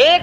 1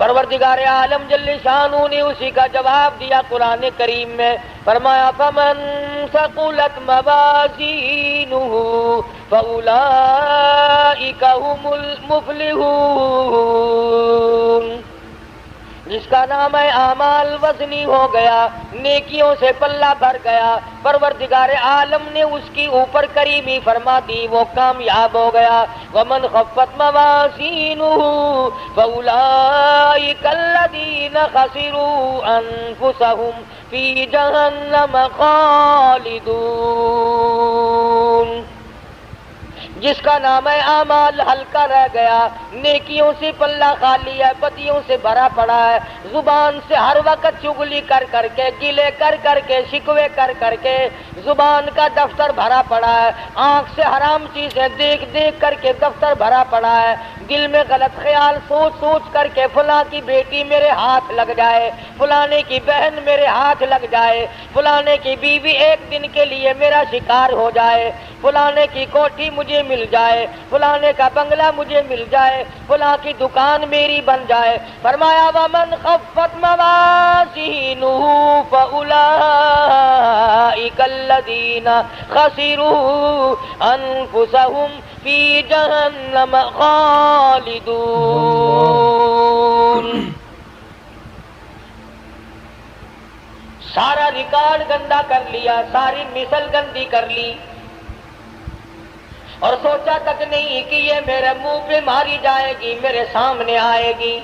پروردگار عالم جل شانہ نے اسی کا جواب دیا قرآن کریم میں، فرمایا فمن ثقلت موازینہ فاولئک هم المفلحون، جس کا نام ہے اعمال وزنی ہو گیا، نیکیوں سے پلہ بھر گیا، پروردگار عالم نے اس کی اوپر کریمی فرما دی، وہ کامیاب ہو گیا۔ ومن خفت موازینہ فاولئک الذین خسروا انفسهم فی جہنم خالدون، جس کا نام ہے اعمال ہلکا رہ گیا، نیکیوں سے پلہ خالی ہے، بدیوں سے بھرا پڑا ہے، زبان سے ہر وقت چغلی کر کر کے، گلے کر کر کے، شکوے کر کر کے زبان کا دفتر بھرا پڑا ہے، آنکھ سے حرام چیزیں دیکھ دیکھ کر کے دفتر بھرا پڑا ہے، دل میں غلط خیال سوچ سوچ کر کے فلاں کی بیٹی میرے ہاتھ لگ جائے، فلانے کی بہن میرے ہاتھ لگ جائے، فلانے کی بیوی ایک دن کے لیے میرا شکار ہو جائے، فلانے کی کوٹھی مجھے مل جائے، فلانے کا بنگلہ مجھے مل جائے، فلاں کی دکان میری بن جائے۔ فرمایا ومن خفت موازینہ فاولئک الذین خسروا انفسهم فی جہنم خالدون۔ سارا ریکارڈ گندا کر لیا، ساری مثل گندی کر لی، اور سوچا تک نہیں کہ یہ میرے منہ پہ ماری جائے گی، میرے سامنے آئے گی۔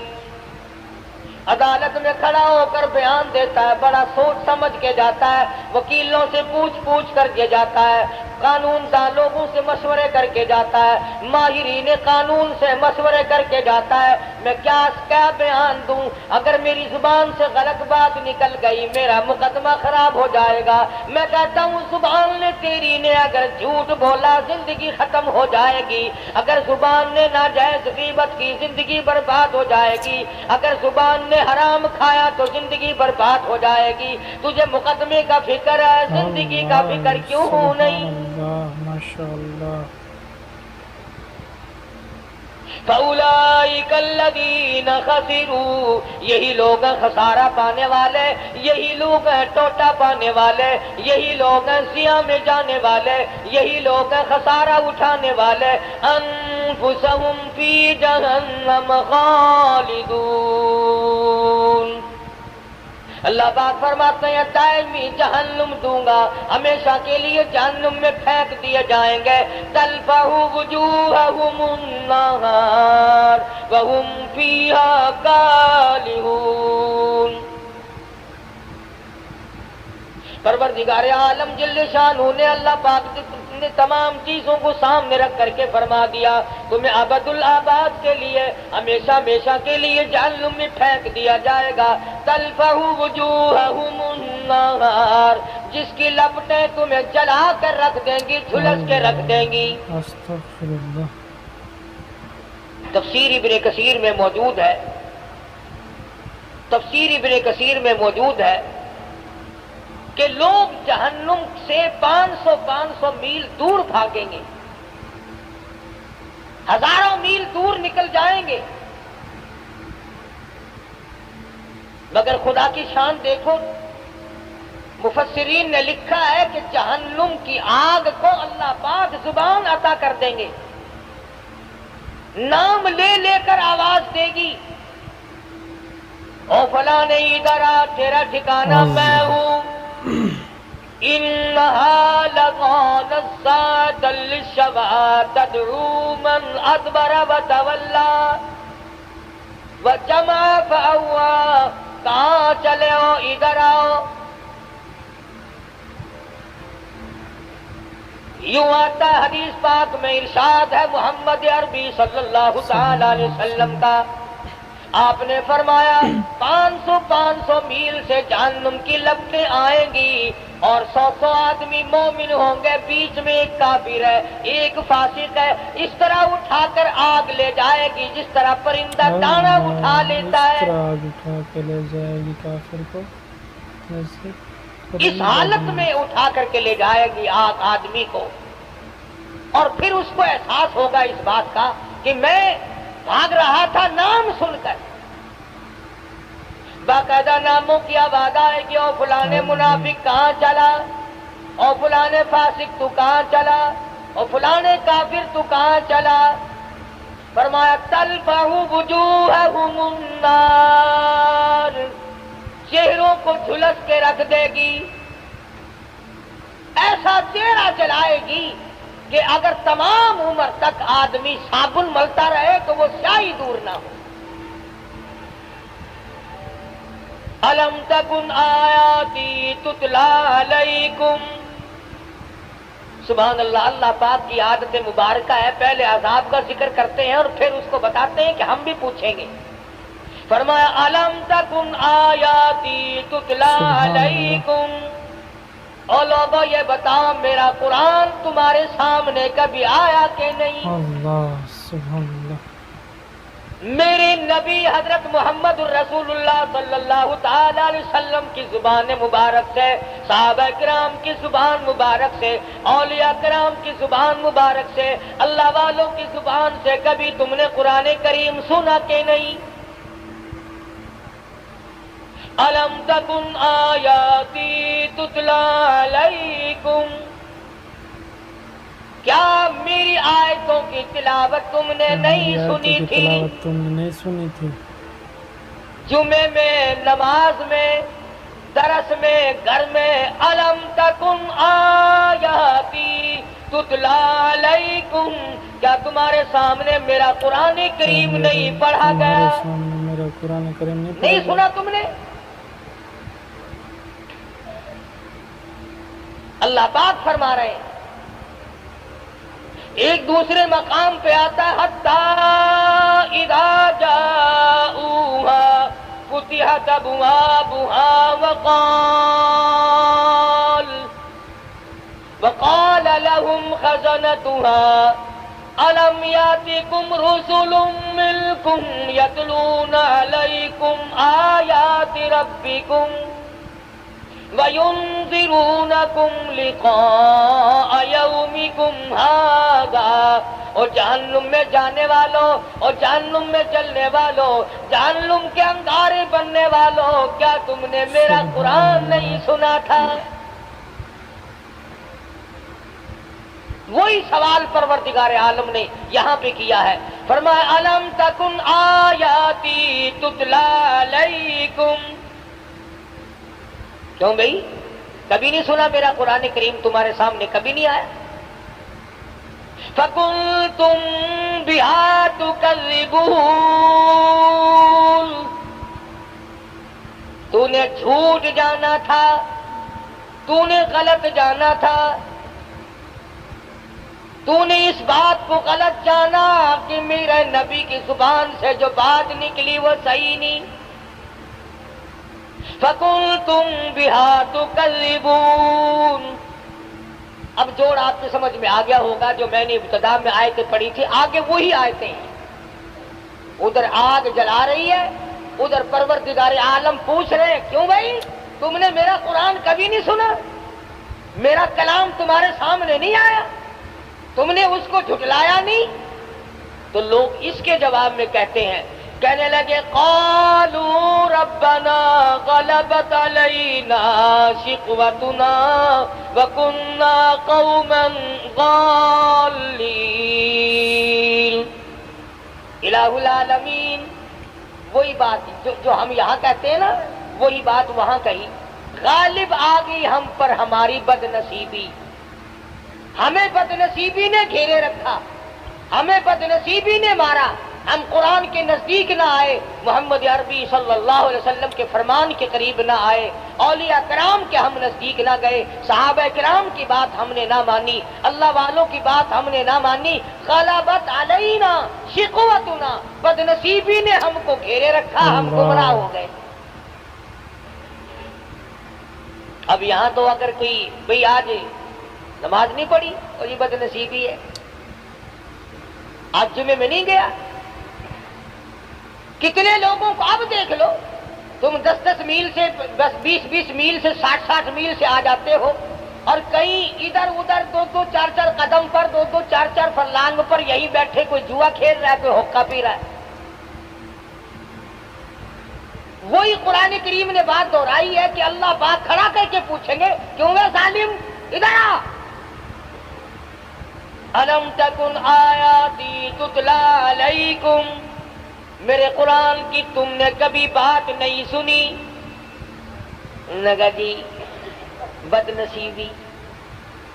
عدالت میں کھڑا ہو کر بیان دیتا ہے، بڑا سوچ سمجھ کے جاتا ہے، وکیلوں سے پوچھ پوچھ کر کے جاتا ہے، قانون دان لوگوں سے مشورے کر کے جاتا ہے، ماہرین قانون سے مشورے کر کے جاتا ہے، میں کیا بیان دوں، اگر میری زبان سے غلط بات نکل گئی میرا مقدمہ خراب ہو جائے گا۔ میں کہتا ہوں زبان نے تیری نے اگر جھوٹ بولا زندگی ختم ہو جائے گی، اگر زبان نے ناجائز غیبت کی زندگی برباد ہو جائے گی، اگر زبان نے حرام کھایا تو زندگی برباد ہو جائے گی، تجھے مقدمے کا فکر ہے، زندگی کا فکر کیوں نہیں؟ ماشاءاللہ۔ فَأُولَئِكَ الَّذِينَ خَسِرُوا، یہی لوگ ہیں خسارہ پانے والے، یہی لوگ ہیں ٹوٹا پانے والے، یہی لوگ ہیں زیاں میں جانے والے، یہی لوگ ہیں خسارہ اٹھانے والے۔ أَنفُسَهُمْ فِي جَهَنَّمَ خَالِدُونَ، اللہ پاک فرماتے ہیں دائمی جہنم دوں گا، ہمیشہ کے لیے جہنم میں پھینک دیے جائیں گے۔ تلفح وجوہہم النار وہم فیہا کالہون، پروردگار عالم جل شانہ نے اللہ پاک نے تمام چیزوں کو سامنے رکھ کر کے فرما دیا تمہیں ابد الآباد کے لیے ہمیشہ ہمیشہ کے لیے جہنم میں پھینک دیا جائے گا۔ تلفح وجوہہم النار، جس کی لپٹیں تمہیں جلا کر رکھ دیں گی، جھلس کے رکھ دیں گی۔ استغفر اللہ۔ تفسیر ابن کثیر میں موجود ہے، تفسیر ابن کثیر میں موجود ہے کہ لوگ جہنم سے 500 میل دور بھاگیں گے، ہزاروں میل دور نکل جائیں گے، مگر خدا کی شان دیکھو، مفسرین نے لکھا ہے کہ جہنم کی آگ کو اللہ پاک زبان عطا کر دیں گے، نام لے لے کر آواز دے گی، او فلاں ادھر آ، تیرا ٹھکانہ میں ہوں۔ انہا لغانزات للشوا تدعو من ادبر وتولا وجمع فاوا، کہاں چلے ہو، ادھر آؤ۔ یوں آتا حدیث پاک میں، ارشاد ہے محمد عربی صلی اللہ تعالی علیہ وسلم کا، آپ نے فرمایا 500 میل سے جہنم کی لپٹیں آئیں گی اور 100 آدمی مومن ہوں گے، بیچ میں ایک کافر ہے، ایک فاسق ہے، اس طرح اٹھا کر آگ لے جائے گی جس طرح پرندہ دانا اٹھا لیتا ہے، اس طرح آگ اٹھا کے لے جائے گی کافر کو، اس حالت میں اٹھا کر کے لے جائے گی آگ آدمی کو، اور پھر اس کو احساس ہوگا اس بات کا کہ میں بھاگ رہا تھا نام سن کر، باقاعدہ ناموں کی آبادہ ہے کہ او فلانے منافق کہاں چلا، او فلانے فاسق تو کہاں چلا، او فلانے کافر تو کہاں چلا. فرمایا تلفح وجوہہم النار، چہروں کو جھلس کے رکھ دے گی، ایسا چہرہ جلائے گی کہ اگر تمام عمر تک آدمی صابن ملتا رہے تو وہ سیاہی دور نہ ہو. الم تکن آیاتی تتلی علیکم. سبحان اللہ، اللہ پاک کی عادت مبارکہ ہے، پہلے عذاب کا ذکر کرتے ہیں اور پھر اس کو بتاتے ہیں کہ ہم بھی پوچھیں گے. فرمایا الم تکن آیاتی تتلی علیکم، او لوگو یہ بتاؤ میرا قرآن تمہارے سامنے کبھی آیا کہ نہیں؟ اللہ سبحان اللہ. میرے نبی حضرت محمد الرسول اللہ صلی اللہ تعالی علیہ وسلم کی زبان مبارک سے، صحابہ کرام کی زبان مبارک سے، اولیاء کرام کی زبان مبارک سے، اللہ والوں کی زبان سے کبھی تم نے قرآن کریم سنا کہ نہیں؟ الم تکن آیاتی تتلی علیکم، کیا میری آیتوں کی تلاوت تم نے نہیں سنی تھی؟ تلاوت تم نے نہیں سنی تھی. جمعے میں، نماز میں، درس میں، گھر میں. الم تکن آیاتی تتلی علیکم، کیا تمہارے سامنے میرا قرآن کریم نہیں پڑھا گیا؟ تمہارے سامنے میرا قرآن کریم نہیں سنا تم نے؟ اللہ پاک فرما رہے ہیں. ایک دوسرے مقام پہ آتا ہے حتی اذا جاؤوها فتحت ابوابها وقال لهم خزنتها الم یاتکم رسل منکم یتلون علیکم آیات ربکم وَيُنذِرُونَكُمْ لِقَاءَ يَوْمِكُمْ هَذَا. اور جہنم میں جانے والوں اور جہنم میں چلنے والوں، جہنم کے انگارے بننے والوں، کیا تم نے میرا قرآن نہیں سنا تھا؟ وہی سوال پروردگار عالم نے یہاں پہ کیا ہے. فرمایا الم تکن آیاتی تتلی علیکم، کیوں بھئی کبھی نہیں سنا میرا قرآن کریم تمہارے سامنے کبھی نہیں آیا؟ فَكُنْتُمْ بِهَا تُكَذِّبُونَ، تو نے جھوٹ جانا تھا، تو نے غلط جانا تھا، تو نے اس بات کو غلط جانا کہ میرے نبی کی زبان سے جو بات نکلی وہ صحیح نہیں. فَكُنْتُمْ بِهَا تُكَذِّبُونَ. اب جوڑ آپ کو سمجھ میں آ گیا ہوگا جو میں نے ابتدا میں آیتیں پڑھی تھی، آگے وہی آیتیں ہیں. ادھر آگ جلا رہی ہے، ادھر پروردگار عالم پوچھ رہے ہیں کیوں بھائی تم نے میرا قرآن کبھی نہیں سنا؟ میرا کلام تمہارے سامنے نہیں آیا؟ تم نے اس کو جھٹلایا نہیں؟ تو لوگ اس کے جواب میں کہتے ہیں، کہنے لگے قالوا ربنا غلبت علینا شقوتنا وکنا قوما ضالین. الہ العالمین، وہی بات جو ہم یہاں کہتے ہیں نا، وہی بات وہاں کہی. غالب آ گئی ہم پر ہماری بد نصیبی، ہمیں بد نصیبی نے گھیرے رکھا، ہمیں بد نصیبی نے مارا، ہم قرآن کے نزدیک نہ آئے، محمد عربی صلی اللہ علیہ وسلم کے فرمان کے قریب نہ آئے، اولیاء کرام کے ہم نزدیک نہ گئے، صحابہ کرام کی بات ہم نے نہ مانی، اللہ والوں کی بات ہم نے نہ مانی. غلبت علینا شقوتنا، بد نصیبی نے ہم کو گھیرے رکھا، ہم گمراہ ہو گئے. اب یہاں تو اگر کوئی بھئی آج نماز نہیں پڑھی اور یہ بد نصیبی ہے، آج جمعے میں نہیں گیا، کتنے لوگوں کو اب دیکھ لو، تم 10-10 میل سے 20-20 میل سے 60-60 میل سے آ جاتے ہو، اور کہیں ادھر ادھر 2-2 4-4 قدم پر 2-2 4-4 فرلانگ پر یہیں بیٹھے کوئی جوا کھیل رہا ہے، کوئی حقہ پی رہا ہے. وہی قرآن کریم نے بات دہرائی ہے کہ اللہ پاک کھڑا کر کے پوچھیں گے کیوں ہے ظالم ادھر آ الم تکن آیاتی تتلا علیکم میرے قرآن کی تم نے کبھی بات نہیں سنی نگا جی بد نصیبی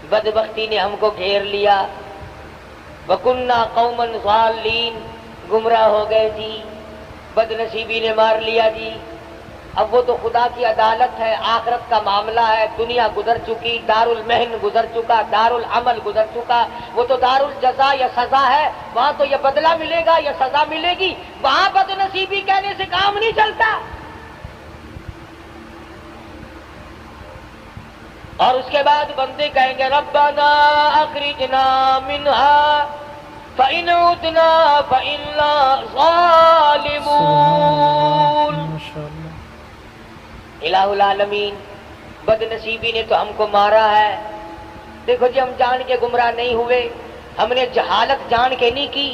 بدبختی نے ہم کو گھیر لیا وَكُنَّا قَوْمًا ضَالِّينَ گمراہ ہو گئے جی بد نصیبی نے مار لیا جی اب وہ تو خدا کی عدالت ہے آخرت کا معاملہ ہے دنیا گزر چکی دار المحن گزر چکا دار العمل گزر چکا وہ تو دار الجزا یا سزا ہے وہاں تو یا بدلہ ملے گا یا سزا ملے گی وہاں بد نصیبی کہنے سے کام نہیں چلتا اور اس کے بعد بندے کہیں گے ربنا اخرجنا منها فإن عدنا فإنا ظالمون الہ العالمین بد نصیبی نے تو ہم کو مارا ہے دیکھو جی ہم جان کے گمراہ نہیں ہوئے ہم نے جہالت جان کے نہیں کی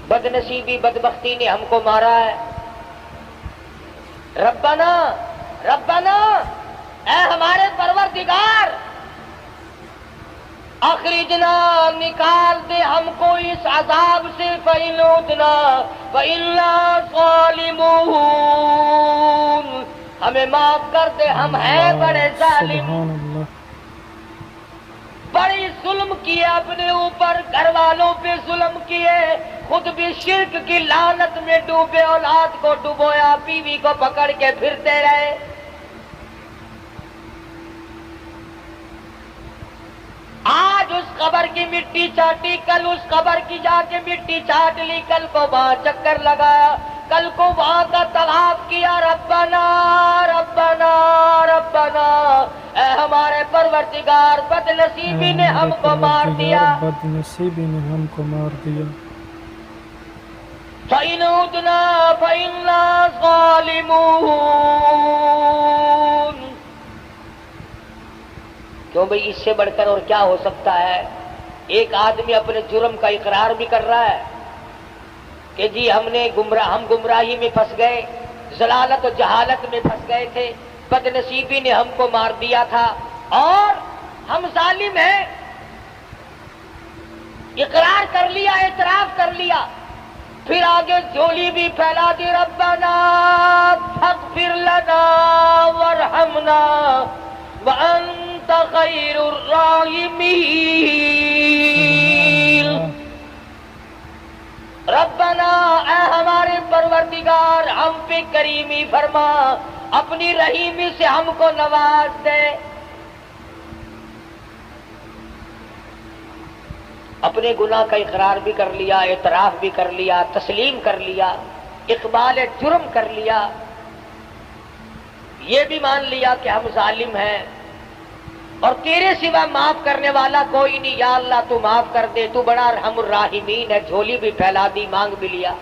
بد نصیبی بدبختی نے ہم کو مارا ہے ربنا ربنا اے ہمارے پروردگار اخرجنا نکال دے ہم کو اس عذاب سے فإن عدنا فإنا ظالمون ہمیں معاف کر دے ہم ہیں بڑے ظالم بڑی ظلم کیے اپنے اوپر گھر والوں پہ ظلم کیے خود بھی شرک کی لعنت میں ڈوبے اولاد کو ڈبویا بیوی کو پکڑ کے پھرتے رہے آج اس قبر کی مٹی چاٹی کل اس قبر کی جا کے مٹی چاٹ لی کل کو وہاں چکر لگایا کل کو وہاں کا طواف کیا ربنا ربنا ربنا اے ہمارے پروردگار بد نصیبی نے ہم کو مار دیا بد نصیبی نے ہم کو مار دیا فإن عدنا فإنا ظالمون کیوں بھئی اس سے بڑھ کر اور کیا ہو سکتا ہے ایک آدمی اپنے جرم کا اقرار بھی کر رہا ہے کہ جی ہم گمراہی میں پھنس گئے ضلالت و جہالت میں پھنس گئے تھے بد نصیبی نے ہم کو مار دیا تھا اور ہم ظالم ہیں اقرار کر لیا اعتراف کر لیا پھر آگے جھولی بھی پھیلا دی ربنا فاغفر لنا وارحمنا وانت خیر الراحمین ربنا اے ہمارے پروردگار ہم پہ کریمی فرما اپنی رحیمی سے ہم کو نواز دے اپنے گناہ کا اقرار بھی کر لیا اعتراف بھی کر لیا تسلیم کر لیا اقبال جرم کر لیا یہ بھی مان لیا کہ ہم ظالم ہیں اور تیرے سوا معاف کرنے والا کوئی نہیں یا اللہ تو معاف کر دے تو بڑا ارحم الراحمین ہے جھولی بھی پھیلا دی مانگ بھی لیا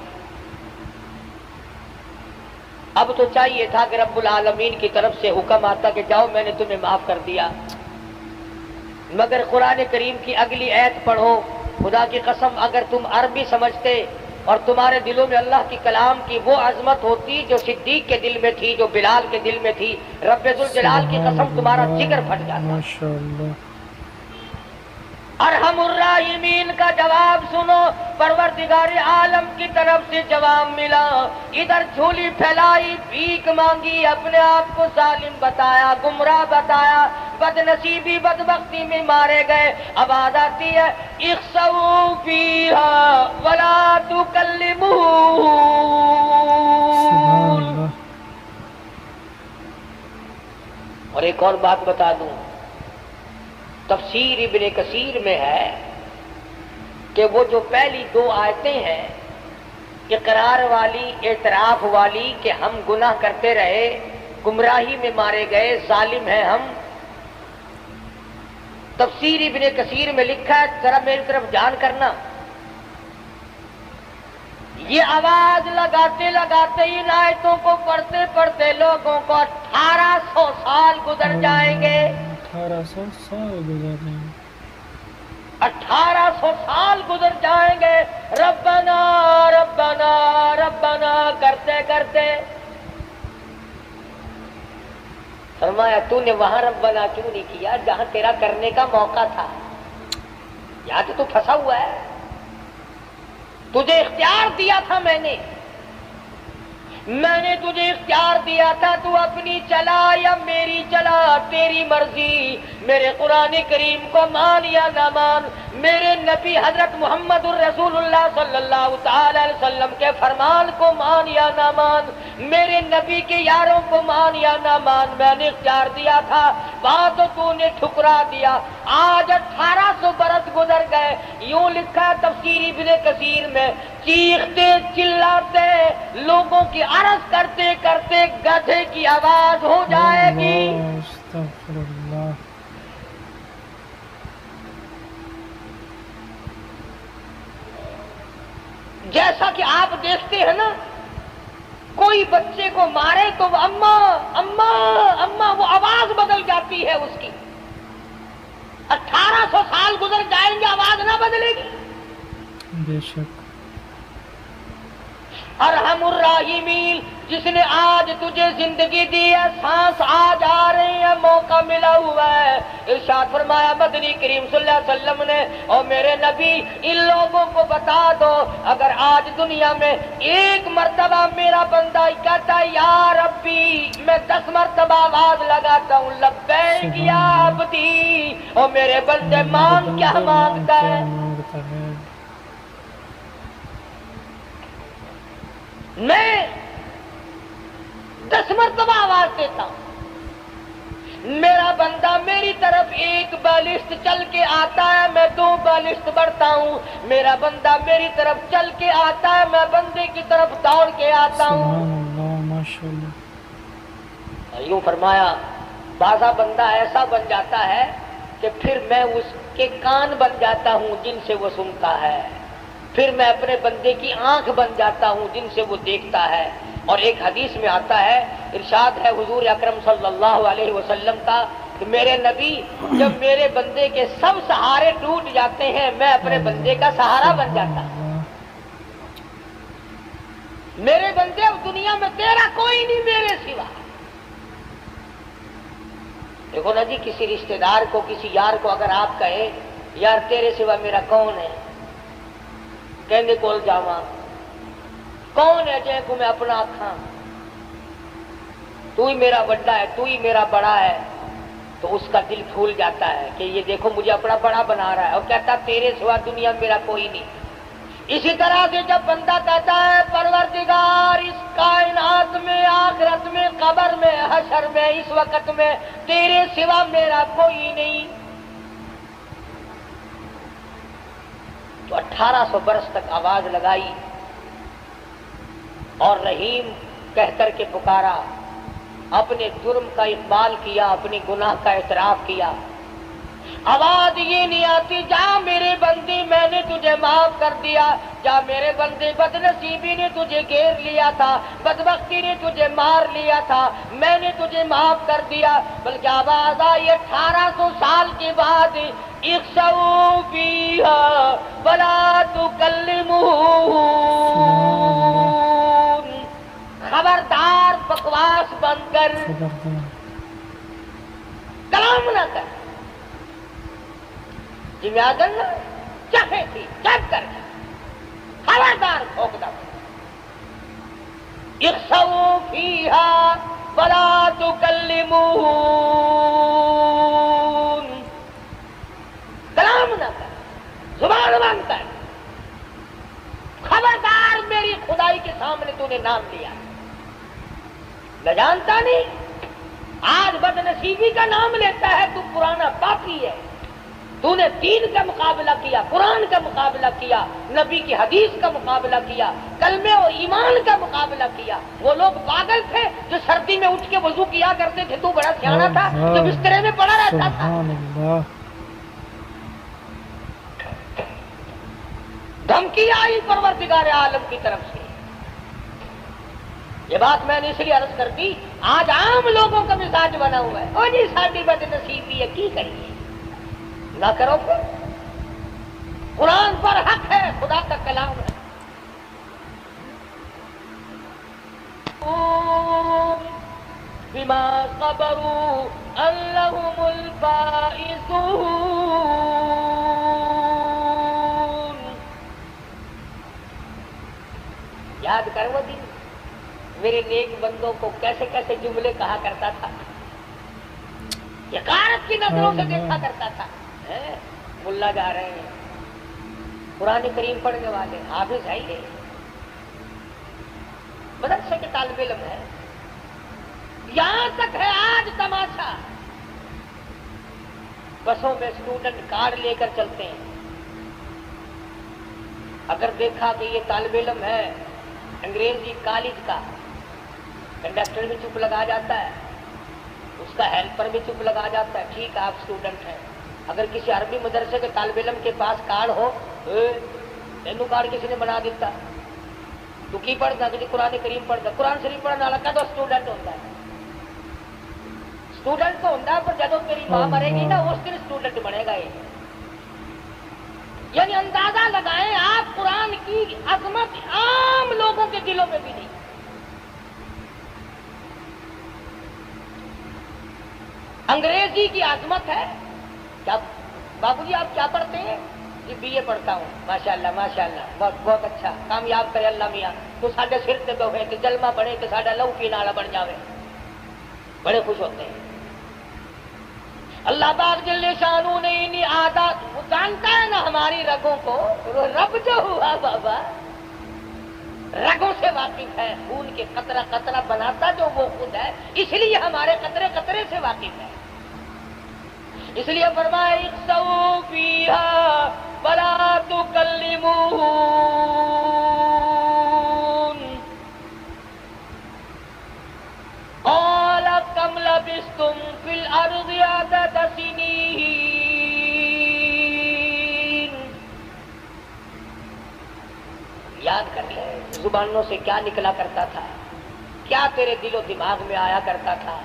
اب تو چاہیے تھا کہ رب العالمین کی طرف سے حکم آتا کہ جاؤ میں نے تمہیں معاف کر دیا مگر قرآن کریم کی اگلی آیت پڑھو خدا کی قسم اگر تم عربی سمجھتے اور تمہارے دلوں میں اللہ کی کلام کی وہ عظمت ہوتی جو صدیق کے دل میں تھی جو بلال کے دل میں تھی رب ذوالجلال کی قسم تمہارا جگر پھٹ جاتا ماشاءاللہ ارحم الراحمین کا جواب سنو پروردگار عالم کی طرف سے جواب ملا ادھر جھولی پھیلائی بھیک مانگی اپنے آپ کو ظالم بتایا گمراہ بتایا بد نصیبی بدبختی میں مارے گئے اب آد آتی ہے اخسؤوا فیہا ولا تکلمون اور ایک اور بات بتا دوں تفسیر ابن کثیر میں ہے کہ وہ جو پہلی دو آیتیں ہیں اقرار والی اعتراف والی کہ ہم گناہ کرتے رہے گمراہی میں مارے گئے ظالم ہیں ہم تفسیر ابن کثیر میں لکھا ہے ذرا میری طرف جان کرنا یہ آواز لگاتے لگاتے ان آیتوں کو پڑھتے پڑھتے لوگوں کو 1800 سال گزر جائیں گے 1800 سال گزر رہے ہیں 1800 سال گزر جائیں گے ربنا ربنا ربنا کرتے کرتے. فرمایا تو نے وہاں ربنا کیوں نہیں کیا جہاں تیرا کرنے کا موقع تھا؟ یہاں تو پھنسا ہوا ہے. تجھے اختیار دیا تھا میں نے تجھے اختیار دیا تھا، تو اپنی چلا یا میری چلا، تیری مرضی. میرے قرآن کریم کو مان یا نہ مان، میرے نبی حضرت محمد الرسول اللہ صلی اللہ تعالی علیہ وسلم کے فرمان کو مان یا نہ مان، میرے نبی کے یاروں کو مان یا نہ مان. میں نے اختیار دیا تھا، وہاں تو نے ٹھکرا دیا. آج 1800 برس گزر گئے. یوں لکھا ہے تفسیر ابن کثیر میں، چیختے چلاتے لوگوں کی عرض کرتے کرتے گدھے کی آواز ہو جائے گی. استغفر اللہ. جیسا کہ آپ دیکھتے ہیں نا، کوئی بچے کو مارے تو وہ اماں اماں اماں، وہ آواز بدل جاتی ہے اس کی. 1800 سال گزر جائیں گے آواز نہ بدلے گی. بے شک. ارحم الراحمین، جس نے آج تجھے زندگی دی ہے، سانس آج آ رہی ہے، موقع ملا ہوا ہے. ارشاد فرمایا مدنی کریم صلی اللہ علیہ وسلم نے، اور میرے نبی ان لوگوں کو بتا دو، اگر آج دنیا میں ایک مرتبہ میرا بندہ کہتا ہے یا ربی، میں 10 مرتبہ آواز لگاتا ہوں لبیک یا عبدی، اور میرے بندے مان کیا مانگتا ہے؟ میں 10 مرتبہ آواز دیتا ہوں، میرا بندہ میری طرف 1 بالشت چل کے آتا ہے، میں 2 بالشت بڑھتا ہوں. میرا بندہ میری طرف چل کے آتا ہے، میں بندے کی طرف دوڑ کے آتا ہوں. سبحان اللہ، ماشاءاللہ. یوں فرمایا بازا بندہ ایسا بن جاتا ہے کہ پھر میں اس کے کان بن جاتا ہوں جن سے وہ سنتا ہے، پھر میں اپنے بندے کی آنکھ بن جاتا ہوں جن سے وہ دیکھتا ہے. اور ایک حدیث میں آتا ہے، ارشاد ہے حضور اکرم صلی اللہ علیہ وسلم کا، کہ میرے نبی جب میرے بندے کے سب سہارے ٹوٹ جاتے ہیں، میں اپنے بندے کا سہارا بن جاتا ہوں. میرے بندے اب دنیا میں تیرا کوئی نہیں میرے سوا. دیکھو نا جی، کسی رشتہ دار کو، کسی یار کو اگر آپ کہیں یار تیرے سوا میرا کون ہے، کہنے کول جاواں، کون ہے جے کو میں اپنا آکھاں، تو ہی میرا بڑا ہے، تو ہی میرا بڑا ہے، تو اس کا دل پھول جاتا ہے کہ یہ دیکھو مجھے اپنا بڑا بنا رہا ہے، اور کہتا تیرے سوا دنیا میرا کوئی نہیں. اسی طرح سے جب بندہ کہتا ہے پروردگار اس کائنات میں، آخرت میں، قبر میں، حشر میں، اس وقت میں تیرے سوا میرا کوئی نہیں، تو 1800 برس تک آواز لگائی اور رحیم کہہ کر کے پکارا، اپنے جرم کا اقبال کیا، اپنے گناہ کا اعتراف کیا. آواز یہ نہیں آتی جا میرے بندے میں نے تجھے معاف کر دیا، جا میرے بندے بد نصیبی نے تجھے گھیر لیا تھا، بدبختی نے تجھے مار لیا تھا، میں نے تجھے معاف کر دیا. بلکہ آواز آئی 1800 سال کے بعد، اخسؤوا فیہا ولا تکلمون، خبردار بکواس بند کر، کلام نہ کر. جی میں آگل نا چاہے تھی چپ کر خبردار کھوک دا. اخسؤوا فیہا ولا تکلمون، کلام نہ کر، زبان بند کر، خبردار میری خدائی کے سامنے تو نے نام لیا، میں جانتا نہیں آج بد نصیبی کا نام لیتا ہے، تو پرانا پاپی ہے، تو نے دین کا مقابلہ کیا، قرآن کا مقابلہ کیا، نبی کی حدیث کا مقابلہ کیا، کلمے اور ایمان کا مقابلہ کیا. وہ لوگ پاگل تھے جو سردی میں اٹھ کے وضو کیا کرتے تھے، تو بڑا سیانا تھا جو بسترے میں پڑا رہتا تھا. دھمکی آئی پروردگار عالم کی طرف سے. یہ بات میں نے اس لیے عرض کر دی، آج عام لوگوں کا مزاج بنا ہوا ہے، اور جی ساڈی بد نصیبی ہے، کی کریے، نہ کرو پھر. قرآن پر حق ہے، خدا کا کلام ہے۔ بما صبروا انہم الفائزون۔ یاد کر وہ دن میرے نیک بندوں کو کیسے کیسے جملے کہا کرتا تھا، حقارت کی نظروں سے دیکھا کرتا تھا۔ ملا جا رہے ہیں، قرآن کریم پڑھنے والے، حافظ ہے ہی نہیں، مدرسے کے طالب علم ہے، یہاں تک ہے آج تماشا، بسوں میں اسٹوڈنٹ کارڈ لے کر چلتے ہیں، اگر دیکھا کہ یہ طالب علم ہے انگریزی کالج کا، کنڈکٹر بھی چپ لگا جاتا ہے، اس کا ہیلپر بھی چپ لگا جاتا ہے، ٹھیک ہے آپ اسٹوڈنٹ ہیں۔ اگر کسی عربی مدرسے کے طالب علم کے پاس کارڈ ہو، تینوں کارڈ کسی نے بنا دیتا، تو کی پڑھتا کہ قرآن کریم پڑھتا، قرآن شریف پڑھنے والا کا تو اسٹوڈنٹ ہوتا ہے، اسٹوڈنٹ تو ہوتا ہے، پر جب تیری ماں مرے گی نا اس دن اسٹوڈنٹ بنے گا یہ۔ یعنی اندازہ لگائیں آپ، قرآن کی عظمت عام لوگوں کے دلوں میں بھی نہیں۔ انگریزی کی عظمت ہے کیا؟ بابو جی آپ کیا پڑھتے ہیں؟ جی بی اے پڑھتا ہوں، ماشاءاللہ ماشاءاللہ، بہت بہت اچھا، کامیاب کرے اللہ میاں، تو ساڈے سر تے بیٹھے کہ جلمہ بنے کہ ساڈا لہو پین والا بن جاوے، بڑے خوش ہوتے ہیں۔ اللہ پاک جل شانہ نے انہیں عادات، وہ جانتا ہے نا ہماری رگوں کو، وہ رب جو ہوا بابا رگوں سے واقف ہے، خون کے قطرہ قطرہ بناتا جو وہ خود ہے، اس لیے ہمارے قطرے قطرے سے واقف ہے۔ اس لیے فرمایا اخسؤوا فیہا ولا تکلمون، قال کم لبثتم فی الارض عدد سنین۔ یاد کر لے زبانوں سے کیا نکلا کرتا تھا، کیا تیرے دل و دماغ میں آیا کرتا تھا۔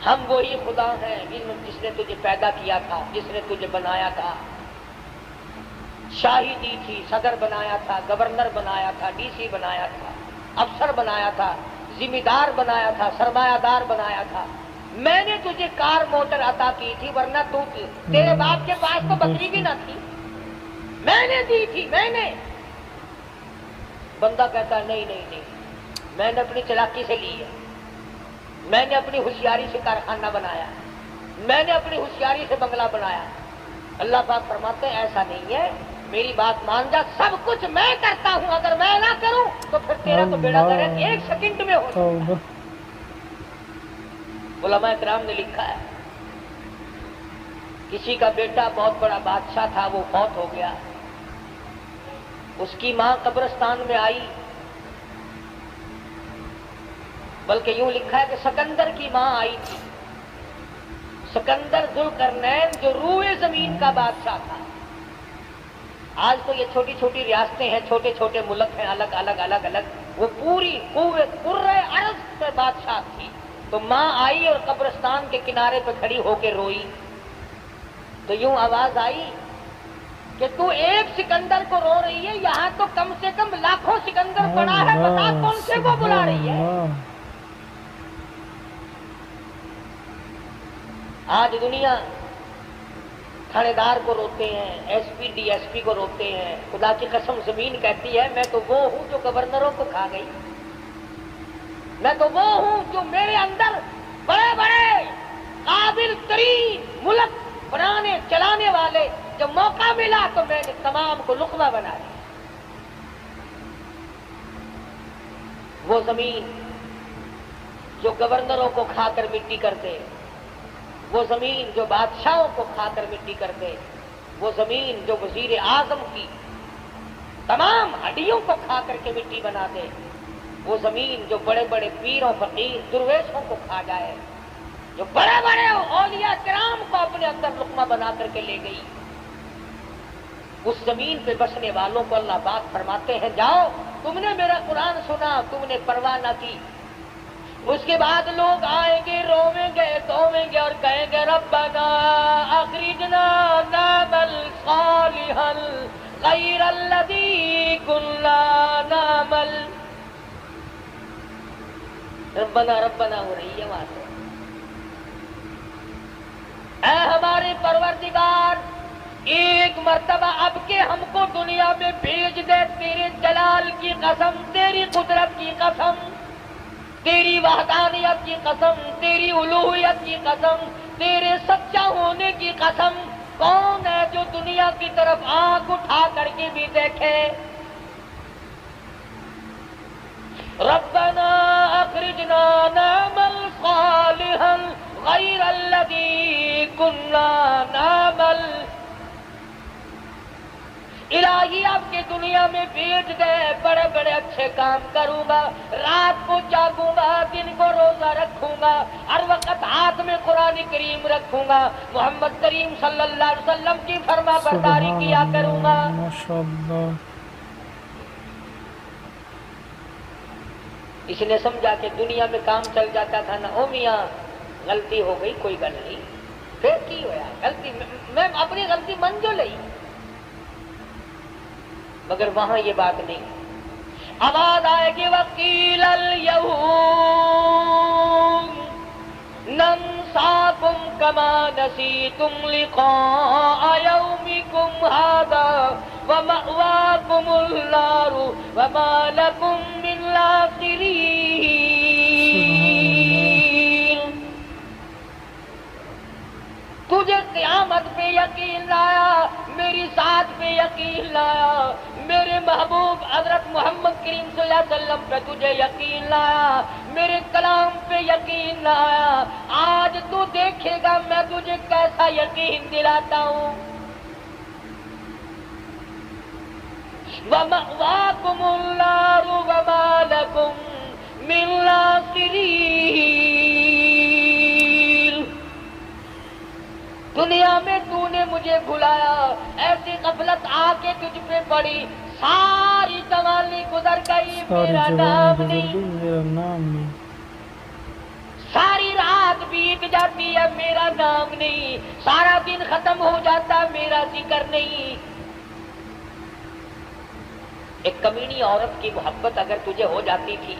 ہم وہی خدا ہیں جس نے تجھے پیدا کیا تھا، جس نے تجھے بنایا تھا، شاہی دی تھی، صدر بنایا تھا، گورنر بنایا تھا، ڈی سی بنایا تھا، افسر بنایا تھا، ذمہ دار بنایا تھا، سرمایہ دار بنایا تھا۔ میں نے تجھے کار موٹر عطا کی تھی، ورنہ تیرے باپ کے پاس تو بکری بھی نہ تھی، میں نے دی تھی، میں نے۔ بندہ کہتا ہے نہیں نہیں نہیں، میں نے اپنی چلاکی سے لی ہے، میں نے اپنی ہوشیاری سے کارخانہ بنایا، میں نے اپنی ہوشیاری سے بنگلہ بنایا۔ اللہ پاک فرماتے ہیں ایسا نہیں ہے، میری بات مان جا، سب کچھ میں کرتا ہوں، اگر میں نہ کروں تو پھر تیرا تو بیڑا غرق ایک سیکنڈ میں ہو جائے گا۔ علماء کرام نے لکھا ہے کسی کا بیٹا بہت بڑا بادشاہ تھا، وہ فوت ہو گیا، اس کی ماں قبرستان میں آئی، بلکہ یوں لکھا ہے کہ سکندر کی ماں آئی تھی، سکندر ذوالقرنین جو روئے زمین کا بادشاہ تھا۔ آج تو یہ چھوٹی چھوٹی ریاستیں ہیں، چھوٹے چھوٹے ملک ہیں، الگ الگ الگ الگ، وہ پوری قرۂ ارض پہ بادشاہ تھی۔ تو ماں آئی اور قبرستان کے کنارے پہ کھڑی ہو کے روئی، تو یوں آواز آئی کہ تو ایک سکندر کو رو رہی ہے، یہاں تو کم سے کم لاکھوں سکندر پڑا ہے، بتا کون سے وہ بلا رہی ہے۔ آج دنیا تھانے دار کو روتے ہیں، S P D S P کو روتے ہیں، خدا کی قسم زمین کہتی ہے میں تو وہ ہوں جو گورنروں کو کھا گئی، میں تو وہ ہوں جو میرے اندر بڑے بڑے قابل ترین ملک بنانے چلانے والے، جب موقع ملا تو میں نے تمام کو لقمہ بنا دیا۔ وہ زمین جو گورنروں کو کھا کر مٹی کر دے، وہ زمین جو بادشاہوں کو کھا کر مٹی کر دے، وہ زمین جو وزیر اعظم کی تمام ہڈیوں کو کھا کر کے مٹی بنا دے، وہ زمین جو بڑے بڑے پیروں فقیر درویشوں کو کھا جائے، جو بڑے بڑے اولیاء کرام کو اپنے اندر لقمہ بنا کر کے لے گئی، اس زمین پہ بسنے والوں کو اللہ پاک فرماتے ہیں جاؤ، تم نے میرا قرآن سنا، تم نے پرواہ نہ کی، اس کے بعد لوگ آئیں گے، رویں گے، دھویں گے اور کہیں گے ربنا اخرجنا نعمل صالحا نعمل غیر الذی کنا نعمل. ربنا ربنا ہو رہی ہے وہاں سے. اے ہمارے پروردگار، ایک مرتبہ اب کے ہم کو دنیا میں بھیج دے، تیرے جلال کی قسم، تیری قدرت کی قسم، تیری وحدانیت کی قسم، تیری الوہیت کی قسم، تیرے سچا ہونے کی قسم. کون ہے جو دنیا کی طرف آنکھ اٹھا کر کے بھی دیکھے؟ ربنا اخرجنا نعمل صالحا غیر الذی کنا نعمل. الہی اب کے دنیا میں بھیج دے، بڑے بڑے اچھے کام کروں گا، رات کو جاگوں گا، دن کو روزہ رکھوں گا، ہر وقت ہاتھ میں قرآن کریم رکھوں گا، محمد کریم صلی اللہ علیہ وسلم کی فرما برداری کیا کروں گا. ماشاءاللہ. اس نے سمجھا کہ دنیا میں کام چل جاتا تھا نا، او میاں غلطی ہو گئی، کوئی گل نہیں، پھر کی ہوا غلطی، میں اپنی غلطی من جو لئی. مگر وہاں یہ بات نہیں. آواز آئے گی وقیل اليوم ننساکم کما نسیتم لقاء یومکم ھذا ومأواکم النار وما لکم من ناصرین. تجھے قیامت پہ یقین لایا، میری ذات پہ یقین لایا، میرے محبوب حضرت محمد کریم صلی اللہ علیہ وسلم پہ تجھے یقین لایا، میرے کلام پہ یقین لایا. آج تو دیکھے گا میں تجھے کیسا یقین دلاتا ہوں. وَمَأْوَاكُمُ النَّارُ وَمَا لَكُم مِّن نَاصِرِينَ. دنیا میں تو نے مجھے بھلایا، ایسی غفلت آ کے تجھ پہ پڑی، ساری جوانی گزر گئی، میرا نام نہیں. ساری رات بیت جاتی ہے، میرا نام نہیں. سارا دن ختم ہو جاتا، میرا ذکر نہیں. ایک کمینی عورت کی محبت اگر تجھے ہو جاتی تھی،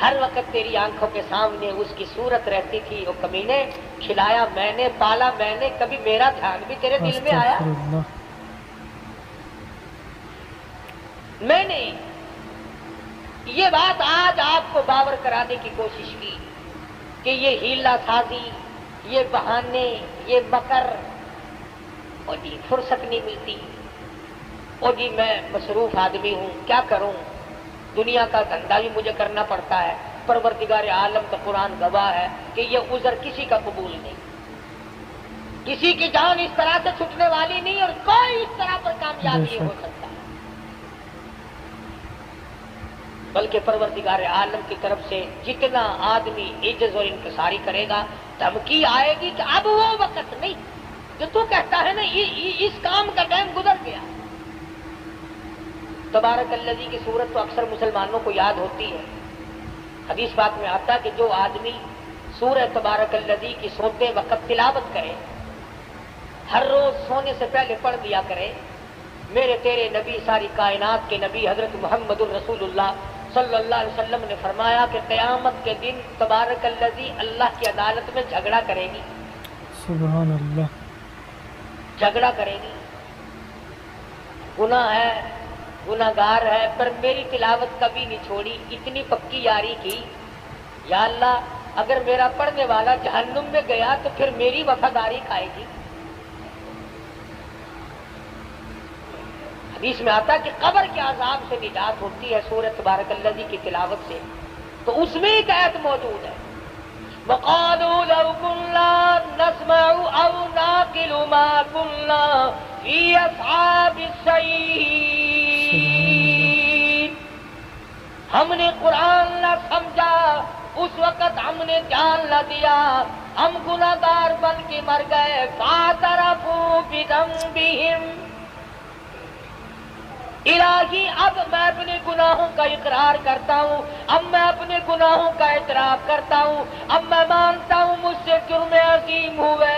ہر وقت تیری آنکھوں کے سامنے اس کی صورت رہتی تھی، وہ کمینے کھلایا میں نے، پالا میں نے، کبھی میرا دھیان بھی تیرے دل میں آیا؟ میں نے یہ بات آج آپ کو باور کرانے کی کوشش کی کہ یہ ہیلا سازی، یہ بہانے، یہ مکر، اور جی فرصت نہیں ملتی، اور جی میں مصروف آدمی ہوں، کیا کروں، دنیا کا دھندا بھی مجھے کرنا پڑتا ہے. پروردگار عالم کا قرآن گواہ ہے کہ یہ عذر کسی کا قبول نہیں. کسی کی جان اس طرح سے چھٹنے والی نہیں، اور کوئی اس طرح پر کامیاب نہیں ہو سکتا. بلکہ پروردگار عالم کی طرف سے جتنا آدمی عجز اور انکساری کرے گا، دھمکی آئے گی کہ اب وہ وقت نہیں جو تو کہتا ہے نا اس کام کا ٹائم گزر گیا. تبارک الذی کی صورت تو اکثر مسلمانوں کو یاد ہوتی ہے. حدیث پاک میں آتا کہ جو آدمی سورہ تبارک الذی کی سوتے وقت تلاوت کرے، ہر روز سونے سے پہلے پڑھ دیا کرے. میرے تیرے نبی، ساری کائنات کے نبی حضرت محمد الرسول اللہ صلی اللہ علیہ وسلم نے فرمایا کہ قیامت کے دن تبارک الذی اللہ کی عدالت میں جھگڑا کرے گی. سبحان اللہ. جھگڑا کرے گی، گناہ ہے، گناہگار ہے، پر میری تلاوت کبھی نہیں چھوڑی، اتنی پکی یاری کی. یا اللہ اگر میرا پڑھنے والا جہنم میں گیا تو پھر میری وفاداری کھائے گی. حدیث میں آتا کہ قبر کے عذاب سے نجات ہوتی ہے سورۃ تبارک الذی کی تلاوت سے. تو اس میں ایک آیت موجود ہے، وَقَالُوا لَوْ كُنَّا نَسْمَعُ أَوْ نَعْقِلُ مَا كُنَّا فِي أَصْحَابِ السَّعِيرِ. ہم نے قرآن نہ سمجھا، اس وقت ہم نے دھیان نہ دیا، ہم گناہگار بن کے مر گئے. فَاعْتَرَفُوا بِذَنبِهِمْ. الہی اب میں اپنے گناہوں کا اقرار کرتا ہوں، اب میں اپنے گناہوں کا اعتراف کرتا ہوں، اب میں مانتا ہوں مجھ سے جرم عظیم ہوئے،